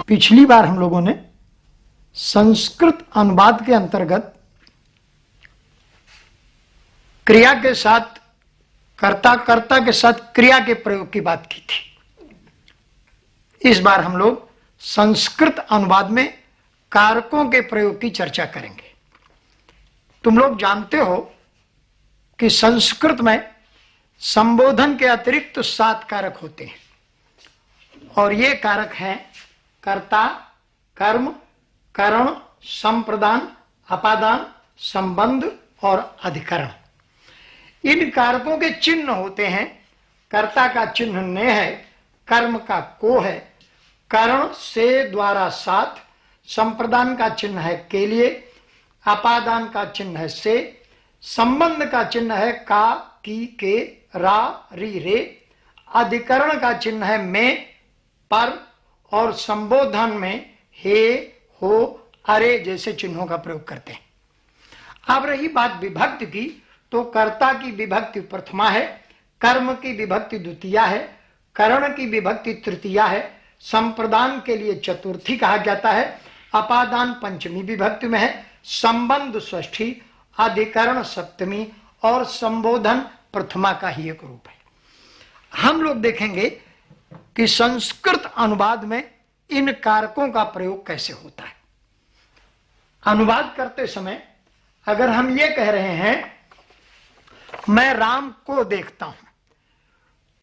पिछली बार हम लोगों ने संस्कृत अनुवाद के अंतर्गत क्रिया के साथ कर्ता, कर्ता के साथ क्रिया के प्रयोग की बात की थी। इस बार हम लोग संस्कृत अनुवाद में कारकों के प्रयोग की चर्चा करेंगे। तुम लोग जानते हो कि संस्कृत में संबोधन के अतिरिक्त 7 कारक होते हैं और ये कारक हैं कर्ता, कर्म, करण, संप्रदान, अपादान, संबंध और अधिकरण। इन कारकों के चिन्ह होते हैं। कर्ता का चिन्ह ने है, कर्म का को है, करण से द्वारा साथ, संप्रदान का चिन्ह है के लिए, अपादान का चिन्ह है से, संबंध का चिन्ह है का, की, के, रा, री, रे, अधिकरण का चिन्ह है में, पर और संबोधन में हे, हो, अरे जैसे चिन्हों का प्रयोग करते हैं। अब रही बात विभक्ति की, तो कर्ता की विभक्ति प्रथमा है, कर्म की विभक्ति द्वितीया है, करण की विभक्ति तृतीया है, संप्रदान के लिए चतुर्थी कहा जाता है, अपादान पंचमी विभक्ति में है, संबंध षष्ठी, अधिकरण सप्तमी और संबोधन प्रथमा का ही एक रूप है। हम लोग देखेंगे कि संस्कृत अनुवाद में इन कारकों का प्रयोग कैसे होता है। अनुवाद करते समय अगर हम ये कह रहे हैं मैं राम को देखता हूं,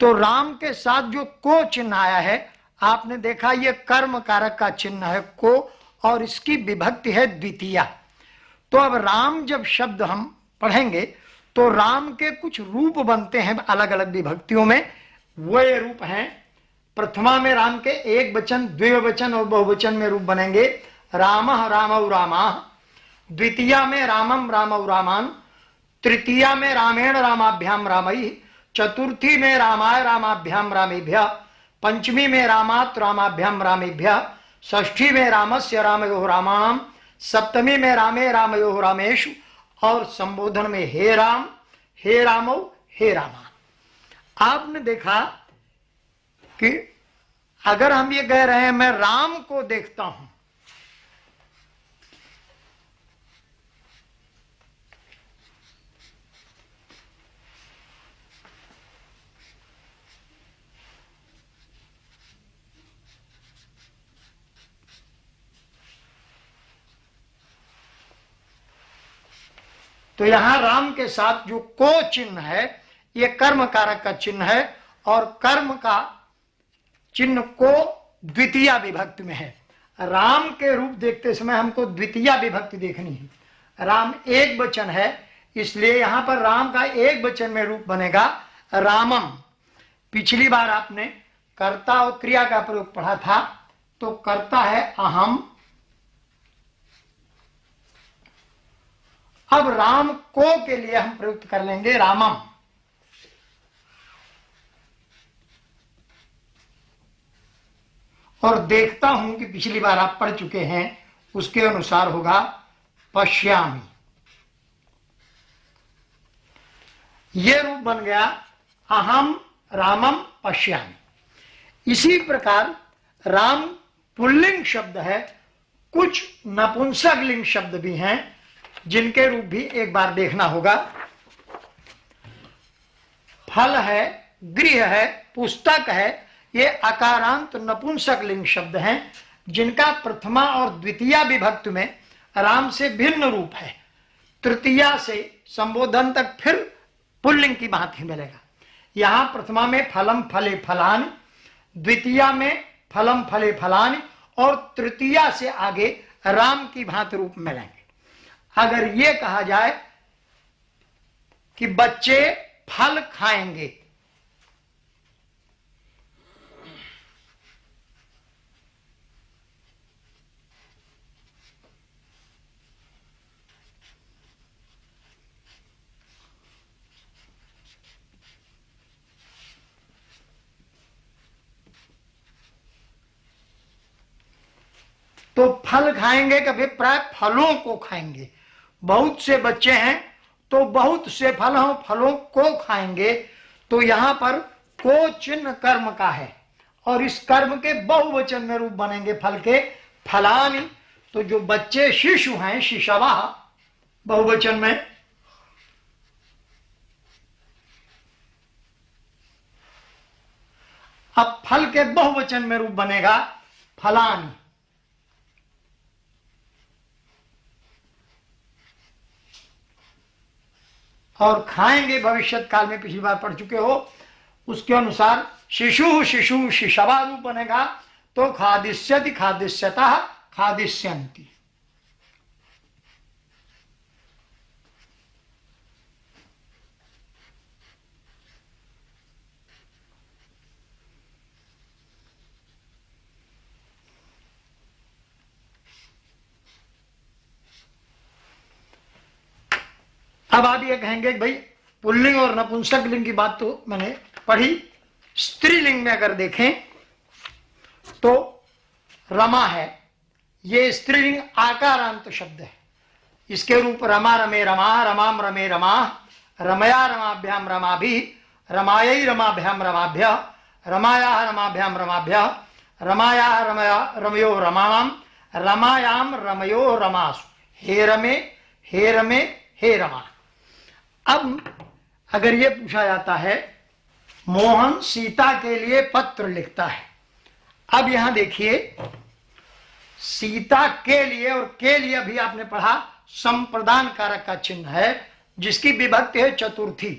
तो राम के साथ जो को चिन्ह आया है, आपने देखा ये कर्म कारक का चिन्ह है को और इसकी विभक्ति है द्वितीया। तो अब राम जब शब्द हम पढ़ेंगे तो राम के कुछ रूप बनते हैं अलग अलग विभक्तियों में। वो ये रूप हैं, प्रथमा में राम के एक वचन, द्विवचन और बहुवचन में रूप बनेंगे रामः रामौ रामाः, द्वितीया में रामम रामौ रामान, तृतीया में रामेण रामाभ्याम रामैः, चतुर्थी में रामाय रामाभ्याम रामेभ्यः, पंचमी में रामात् रामाभ्याम रामेभ्यः, षष्ठी में रामस्य रामयोः रामाणाम, सप्तमी में रामे रामयोः रामेषु और संबोधन में हे राम, हे रामौ, हे रामा। आपने देखा कि अगर हम ये कह रहे हैं मैं राम को देखता हूं, तो यहां राम के साथ जो को चिन्ह है ये कर्म कारक का चिन्ह है और कर्म का चिन्ह को द्वितीया विभक्ति में है। राम के रूप देखते समय हमको द्वितीया विभक्ति देखनी है। राम एक वचन है, इसलिए यहां पर राम का एक वचन में रूप बनेगा रामम। पिछली बार आपने कर्ता और क्रिया का प्रयोग पढ़ा था, तो कर्ता है अहम। अब राम को के लिए हम प्रयुक्त कर लेंगे रामम। और देखता हूं कि पिछली बार आप पढ़ चुके हैं, उसके अनुसार होगा पश्यामि। यह रूप बन गया अहम रामम पश्यामि। इसी प्रकार राम पुल्लिंग शब्द है, कुछ नपुंसक लिंग शब्द भी हैं जिनके रूप भी एक बार देखना होगा। फल है, गृह है, पुस्तक है, ये अकारांत नपुंसक लिंग शब्द हैं जिनका प्रथमा और द्वितीया विभक्ति में राम से भिन्न रूप है। तृतीया से संबोधन तक फिर पुल्लिंग की बात ही मिलेगा। यहां प्रथमा में फलम फले फलानि, द्वितीया में फलम फले फलानि और तृतीया से आगे राम की भांति रूप मिलेंगे। अगर ये कहा जाए कि बच्चे फल खाएंगे, तो फल खाएंगे का अभिप्राय फलों को खाएंगे। बहुत से बच्चे हैं तो बहुत से फल हो, फलों को खाएंगे। तो यहां पर को चिन्ह कर्म का है और इस कर्म के बहुवचन में रूप बनेंगे फल के फलानि। तो जो बच्चे शिशु हैं, शिशवा बहुवचन में, अब फल के बहुवचन में रूप बनेगा फलानि। और खाएंगे भविष्यत काल में, पिछली बार पढ़ चुके हो, उसके अनुसार शिशु शिशु शिशवा रूप बनेगा तो खादिष्यति खादिष्यतः खादिष्यन्ति। अब आप ये कहेंगे कि भाई पुल्लिंग और नपुंसक लिंग की बात तो मैंने पढ़ी, स्त्रीलिंग में अगर देखें तो रमा है, ये स्त्रीलिंग आकारांत शब्द है। इसके रूप रमा रमे रमा, रमाम रमे रमा, रमया रमाभ्याम रमाभि, रमायै रमाभ्याम रमाभ्य, रमाया रमाभ्याम रमाभ्य, रमाया रमया रमयो रमाम, रमायाम रमयो रमासु, हे रमे हे रमे हे रमा। अब अगर ये पूछा जाता है मोहन सीता के लिए पत्र लिखता है, अब यहां देखिए सीता के लिए और के लिए अभी आपने पढ़ा संप्रदान कारक का चिन्ह है जिसकी विभक्ति है चतुर्थी।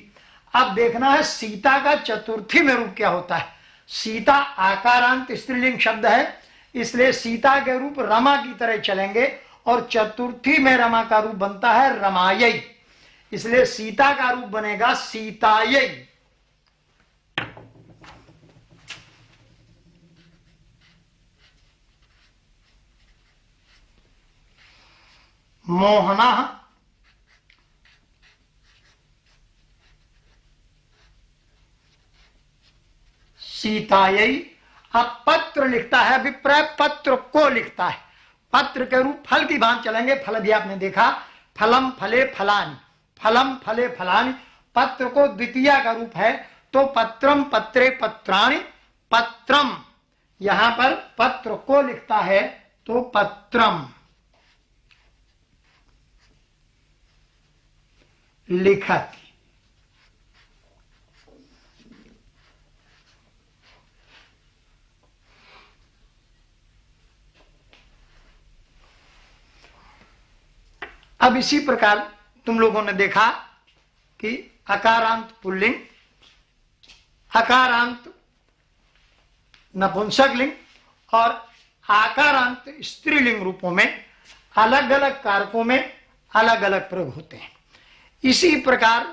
अब देखना है सीता का चतुर्थी में रूप क्या होता है। सीता आकारांत स्त्रीलिंग शब्द है, इसलिए सीता के रूप रमा की तरह चलेंगे और चतुर्थी में रमा का रूप बनता है रमायै, इसलिए सीता का रूप बनेगा सीतायै। मोहना सीतायै। अब पत्र लिखता है, अभिप्राय पत्र को लिखता है, पत्र के रूप फल की भांति चलेंगे। फल भी आपने देखा, फलम फले फलानि, फलम फले फलानि। पत्र को द्वितीया का रूप है तो पत्रम पत्रे पत्राणि, पत्रम यहां पर पत्र को लिखता है तो पत्रम लिखति। अब इसी प्रकार तुम लोगों ने देखा कि अकारांत पुल्लिंग, अकारांत नपुंसक लिंग और आकारांत स्त्रीलिंग रूपों में अलग अलग कारकों में अलग अलग प्रयोग होते हैं। इसी प्रकार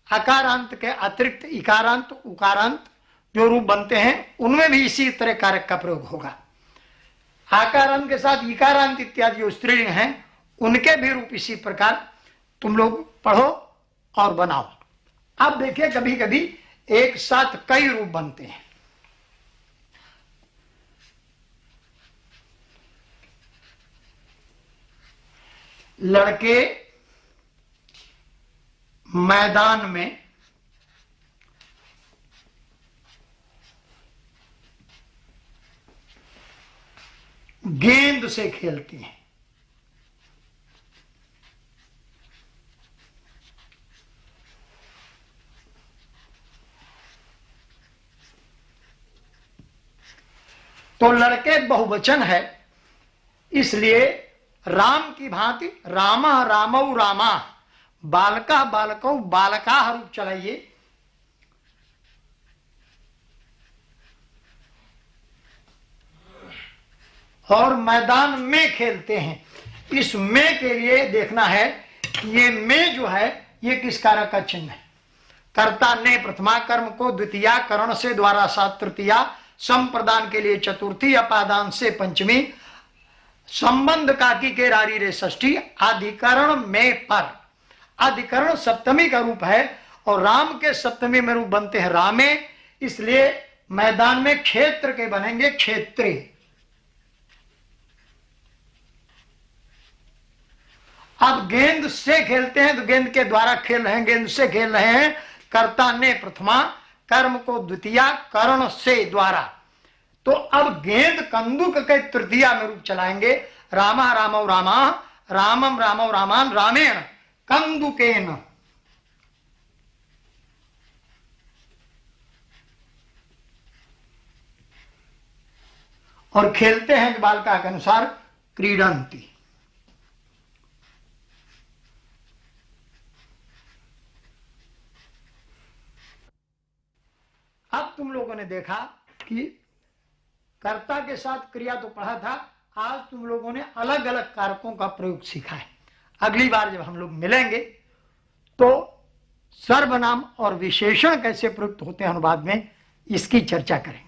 अकारांत के अतिरिक्त इकारांत उकारांत जो रूप बनते हैं उनमें भी इसी तरह कारक का प्रयोग होगा। आकारांत के साथ इकारांत इत्यादि जो स्त्रीलिंग हैं उनके भी रूप इसी प्रकार तुम लोग पढ़ो और बनाओ। अब देखिए कभी कभी एक साथ कई रूप बनते हैं। लड़के मैदान में गेंद से खेलते हैं। तो लड़के बहुवचन है, इसलिए राम की भांति रामा रामौ रामा, बालका बालकौ बालका रूप चलाइए। और मैदान में खेलते हैं। इस में के लिए देखना है कि ये में जो है ये किस कारक का चिन्ह है। कर्ता ने प्रथमा, कर्म को द्वितीया, करण से द्वारा सात तृतीया, संप्रदान के लिए चतुर्थी, अपादान से पंचमी, संबंध काकी के रारी रे षष्ठी, अधिकरण में पर। अधिकरण सप्तमी का रूप है और राम के सप्तमी में रूप बनते हैं रामे, इसलिए मैदान में क्षेत्र के बनेंगे क्षेत्रे। अब गेंद से खेलते हैं तो गेंद के द्वारा खेल रहे हैं, गेंद से खेल रहे हैं। कर्ता ने प्रथमा, कर्म को द्वितीया, करण से द्वारा, तो अब गेंद कंदुक के तृतीया में रूप चलाएंगे। रामा रामौ रामा, रामम रामौ रामान, रामेण कंदुकेन। और खेलते हैं बालिका के अनुसार क्रीडंती। अब तुम लोगों ने देखा कि कर्ता के साथ क्रिया तो पढ़ा था, आज तुम लोगों ने अलग अलग कारकों का प्रयोग सीखा है। अगली बार जब हम लोग मिलेंगे तो सर्वनाम और विशेषण कैसे प्रयुक्त होते हैं अनुवाद में, इसकी चर्चा करेंगे।